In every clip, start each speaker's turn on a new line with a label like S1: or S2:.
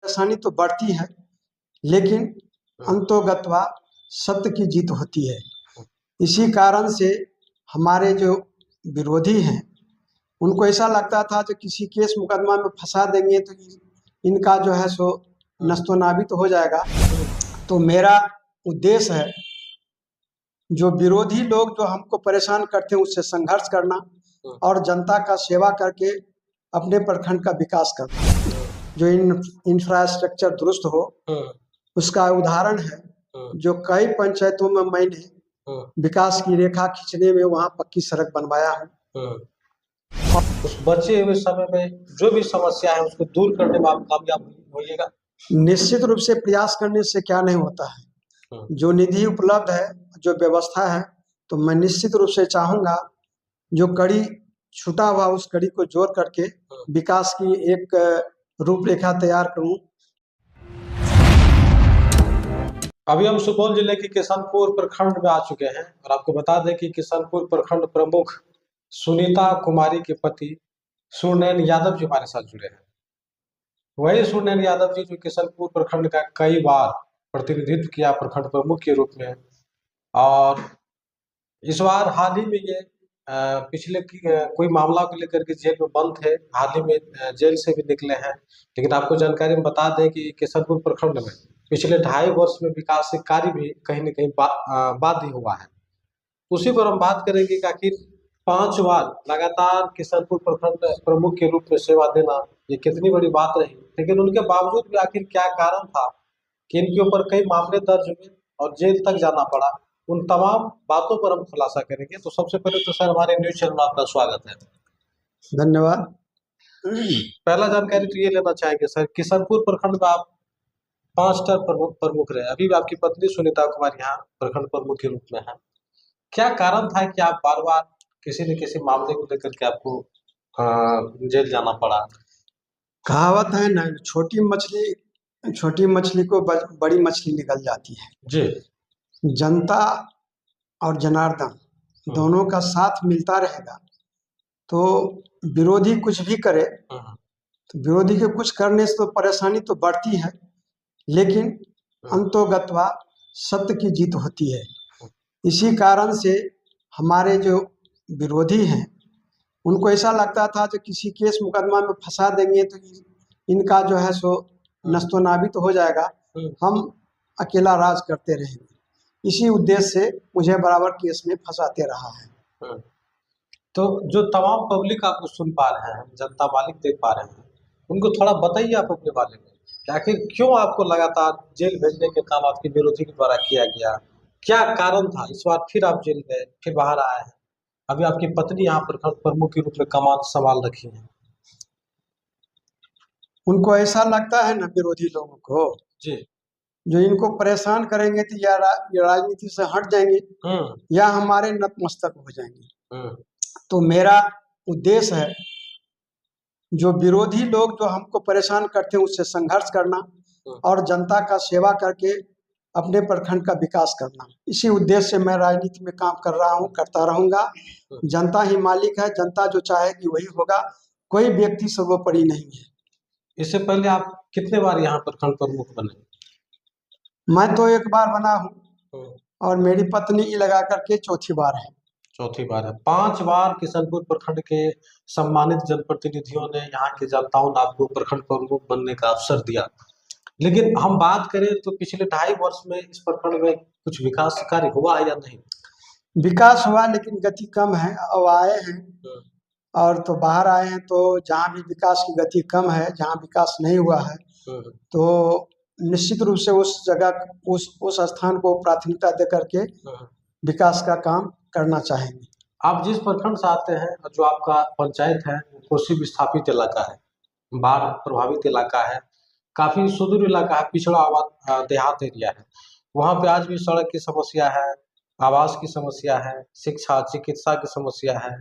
S1: परेशानी तो बढ़ती है, लेकिन अंतोगत्वा सत्य की जीत होती है। इसी कारण से हमारे जो विरोधी हैं, उनको ऐसा लगता था कि किसी केस मुकदमा में फंसा देंगे तो इनका जो है सो नस्तो नाबूद हो जाएगा। तो मेरा उद्देश्य है जो विरोधी लोग जो हमको परेशान करते हैं उससे संघर्ष करना और जनता का सेवा करके अपने प्रखंड का विकास करना। जो इंफ्रास्ट्रक्चर दुरुस्त हो, उसका उदाहरण है जो कई पंचायतों में मैंने विकास की रेखा खींचने में वहाँ पक्की सड़क बनवाया हूँ।
S2: उस बचे हुए समय में जो भी समस्या है उसको दूर करने में आप कामयाब होइएगा।
S1: निश्चित रूप से प्रयास करने से क्या नहीं होता है। जो निधि उपलब्ध है, जो व्यवस्था है, तो मैं निश्चित रूप से चाहूंगा जो कड़ी छूटा हुआ उस कड़ी को जोड़ करके विकास की एक रूपरेखा तैयार करूं।
S2: अभी हम सुपौल जिले के किशनपुर प्रखंड में आ चुके हैं और आपको बता दें कि किशनपुर प्रखंड प्रमुख सुनीता कुमारी के पति सुनैन यादव जी हमारे साथ जुड़े हैं। वही सुनैन यादव जी जो किशनपुर प्रखंड का कई बार प्रतिनिधित्व किया प्रखंड प्रमुख के रूप में, और इस बार हाल ही में ये पिछले कोई मामला को लेकर के जेल में बंद थे, हाल ही में जेल से भी निकले हैं। लेकिन आपको जानकारी में बता दें कि किशनपुर प्रखंड में पिछले 2.5 वर्ष में विकास कार्य भी कहीं न कहीं बाधित हुआ है। उसी पर हम बात करेंगे कि आखिर 5 बार लगातार किशनपुर प्रखंड प्रमुख के रूप में सेवा देना ये कितनी बड़ी बात रही, लेकिन उनके बावजूद भी आखिर क्या कारण था कि इनके ऊपर कई मामले दर्ज हुए और जेल तक जाना पड़ा। उन तमाम बातों पर हम खुलासा करेंगे। तो सबसे पहले तो सर हमारे न्यूज चैनल में आपका स्वागत है।
S1: धन्यवाद।
S2: पहला जानकारी तो ये लेना चाहेंगे सर, किशनपुर प्रखंड में आप 5 टर्म प्रमुख रहे, अभी भी आपकी पत्नी सुनीता कुमारी यहाँ प्रखंड प्रमुख के रूप में है। क्या कारण था कि आप बार बार किसी न किसी मामले को लेकर के आपको जेल जाना पड़ा?
S1: कहावत है ना, छोटी मछली को बड़ी मछली निकल जाती है
S2: जी।
S1: जनता और जनार्दन दोनों का साथ मिलता रहेगा तो विरोधी कुछ भी करे तो विरोधी के कुछ करने से तो परेशानी तो बढ़ती है, लेकिन अंतोगत्वा सत्य की जीत होती है। इसी कारण से हमारे जो विरोधी हैं, उनको ऐसा लगता था कि किसी केस मुकदमा में फंसा देंगे तो इनका जो है सो नस्तो नाबूद हो जाएगा, हम अकेला राज करते रहेंगे। इसी उद्देश्य से मुझे बराबर केस में फंसाते रहा है।
S2: तो जो तमाम पब्लिक आपको सुन पा रहे हैं, जनता मालिक देख पा रहे हैं, उनको थोड़ा बताइए आप अपने बारे में कि आखिर क्यों आपको लगातार जेल भेजने के काम आपके विरोधी के द्वारा किया गया, क्या कारण था? इस बार फिर आप जेल गए, फिर बाहर आए हैं, अभी आपकी पत्नी यहाँ प्रखंड प्रमुख के रूप में कमान संभाल रखी है।
S1: उनको ऐसा लगता है ना विरोधी लोगों को
S2: जी,
S1: जो इनको परेशान करेंगे तो या राजनीति से हट जाएंगे या हमारे नतमस्तक हो जाएंगे। तो मेरा उद्देश्य है जो विरोधी लोग जो हमको परेशान करते हैं उससे संघर्ष करना और जनता का सेवा करके अपने प्रखंड का विकास करना। इसी उद्देश्य से मैं राजनीति में काम कर रहा हूँ, करता रहूंगा। जनता ही मालिक है, जनता जो चाहेगी वही होगा, कोई व्यक्ति सर्वोपरि नहीं है।
S2: इससे पहले आप कितने बार यहाँ प्रखंड प्रमुख बने?
S1: मैं तो एक बार बना हूँ और मेरी पत्नी लगा करके चौथी बार है।
S2: चौथी बार है। 5 बार किशनपुर प्रखंड के सम्मानित जनप्रतिनिधियों ने, यहाँ के जनताओं ने आपको प्रखंड प्रमुख बनने का अवसर दिया। लेकिन हम बात करें तो पिछले 2.5 वर्ष में इस प्रखंड में कुछ विकास कार्य हुआ है या नहीं?
S1: विकास हुआ लेकिन गति कम है। अब आए हैं और तो बाहर आए हैं तो जहाँ भी विकास की गति कम है, जहाँ विकास नहीं हुआ है तो निश्चित रूप से उस जगह उस स्थान को प्राथमिकता दे करके विकास का काम करना चाहेंगे।
S2: आप जिस प्रखंड से आते हैं और जो आपका पंचायत है वो कोसी विस्थापित इलाका है, बाढ़ प्रभावित इलाका है, काफी सुदूर इलाका है, पिछड़ा हुआ देहात एरिया है। वहाँ पे आज भी सड़क की समस्या है, आवास की समस्या है, शिक्षा चिकित्सा की समस्या है।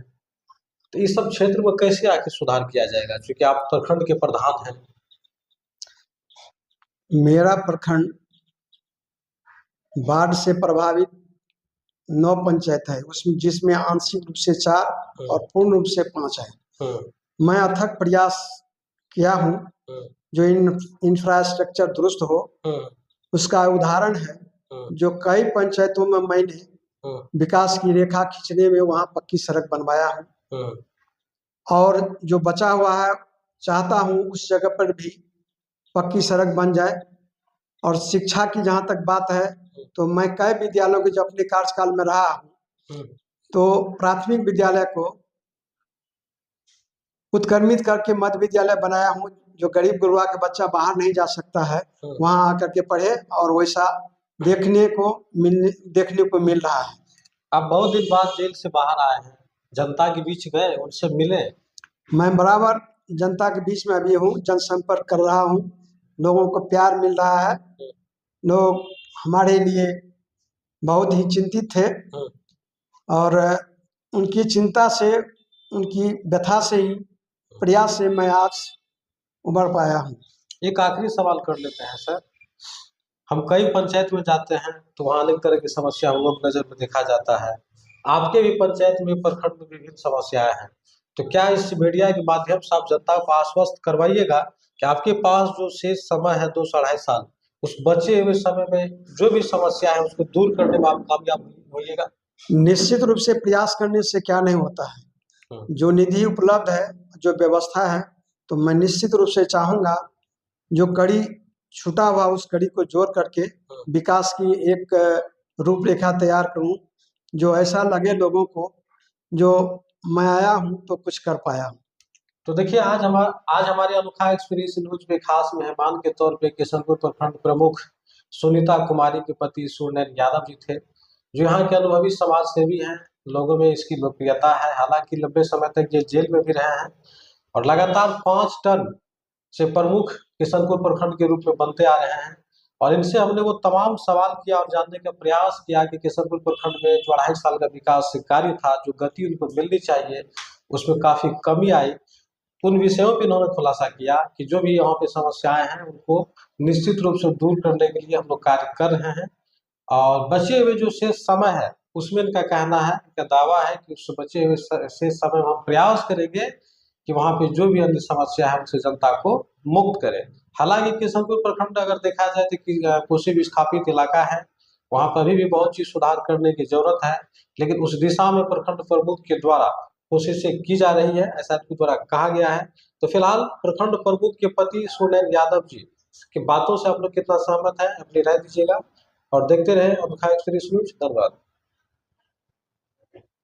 S2: तो इस सब क्षेत्र में कैसे आके सुधार किया जाएगा, क्योंकि आप प्रखंड के प्रधान हैं?
S1: मेरा प्रखंड बाढ़ से प्रभावित 9 पंचायत है, उसमें जिसमें आंशिक रूप से 4 और पूर्ण रूप से 5 है। मैं अथक प्रयास किया हूँ जो इंफ्रास्ट्रक्चर दुरुस्त हो, उसका उदाहरण है। जो कई पंचायतों में मैंने विकास की रेखा खींचने में वहाँ पक्की सड़क बनवाया हूँ, और जो बचा हुआ है चाहता हूँ उस जगह पर भी पक्की सड़क बन जाए। और शिक्षा की जहाँ तक बात है, तो मैं कई विद्यालयों के जब अपने कार्यकाल में रहा हूँ, तो प्राथमिक विद्यालय को उत्क्रमित करके मध्य विद्यालय बनाया हूँ। जो गरीब गुरबा के बच्चा बाहर नहीं जा सकता है, वहाँ आकर के पढ़े, और वैसा देखने को मिल रहा है।
S2: आप बहुत दिन बाद जेल से बाहर आए हैं, जनता के बीच गए, उनसे मिले?
S1: मैं बराबर जनता के बीच में अभी हूँ, जनसंपर्क कर रहा हूँ, लोगों को प्यार मिल रहा है। लोग हमारे लिए बहुत ही चिंतित थे, और उनकी चिंता से, उनकी व्यथा से ही, प्रयास से मैं आज उभर पाया हूँ।
S2: एक आखिरी सवाल कर लेते हैं सर। हम कई पंचायत में जाते हैं तो वहाँ अनेक तरह की समस्या हम लोग नजर में देखा जाता है। आपके भी पंचायत में, प्रखंड में विभिन्न समस्याएं हैं, तो क्या इस मीडिया के माध्यम से आप जनता को आश्वस्त करवाइएगा कि आपके पास जो शेष समय है 2 से 2.5 साल, उस बचे हुए समय में जो भी समस्या है उसको दूर करने में आप कामयाब होइएगा?
S1: निश्चित रूप से प्रयास करने से क्या नहीं होता है। जो निधि उपलब्ध है, जो व्यवस्था है, तो मैं निश्चित रूप से चाहूँगा जो कड़ी छूटा हुआ उस कड़ी को जोड़ करके विकास की एक रूपरेखा तैयार करूं, जो ऐसा लगे लोगों को जो मैं आया हूं तो कुछ कर पाया हूं।
S2: तो देखिए, आज हमारे अनोखा एक्सपीरियंस न्यूज में खास मेहमान के तौर पे किशनपुर प्रखंड प्रमुख सुनीता कुमारी के पति सूर्यनयन यादव जी थे, जो यहाँ के अनुभवी समाज सेवी हैं। लोगों में इसकी लोकप्रियता है, हालांकि लंबे समय तक ये जेल में भी रहे हैं और लगातार 5 टर्म से प्रमुख किशनपुर प्रखंड के रूप में बनते आ रहे हैं। और इनसे हमने वो तमाम सवाल किया और जानने का प्रयास किया कि किशनपुर प्रखंड में जो 2.5 साल का विकास कार्य था, जो गति उनको मिलनी चाहिए, उसमें काफी कमी आई। उन विषयों पे इन्होंने खुलासा किया कि जो भी यहाँ पे समस्याएं हैं उनको निश्चित रूप से दूर करने के लिए हम लोग कार्य कर रहे हैं। और बचे हुए जो शेष समय है उसमें इनका कहना है, इनका दावा है कि उस बचे हुए शेष समय में हम प्रयास करेंगे कि वहाँ पे जो भी अन्य समस्या है उनसे जनता को मुक्त करें। हालांकि किशनपुर प्रखंड अगर देखा जाए तो कोसी विस्थापित इलाका है, वहाँ पर अभी भी बहुत चीज सुधार करने की जरूरत है, लेकिन उस दिशा में प्रखंड प्रमुख के द्वारा कोशिशें की जा रही है, ऐसा इनके द्वारा कहा गया है। तो फिलहाल प्रखंड प्रमुख के पति सूर्यनयन यादव जी की बातों से आप लोग कितना सहमत है, अपनी राय दीजिएगा और देखते रहे अनोखा एक्सप्रेस न्यूज। धन्यवाद।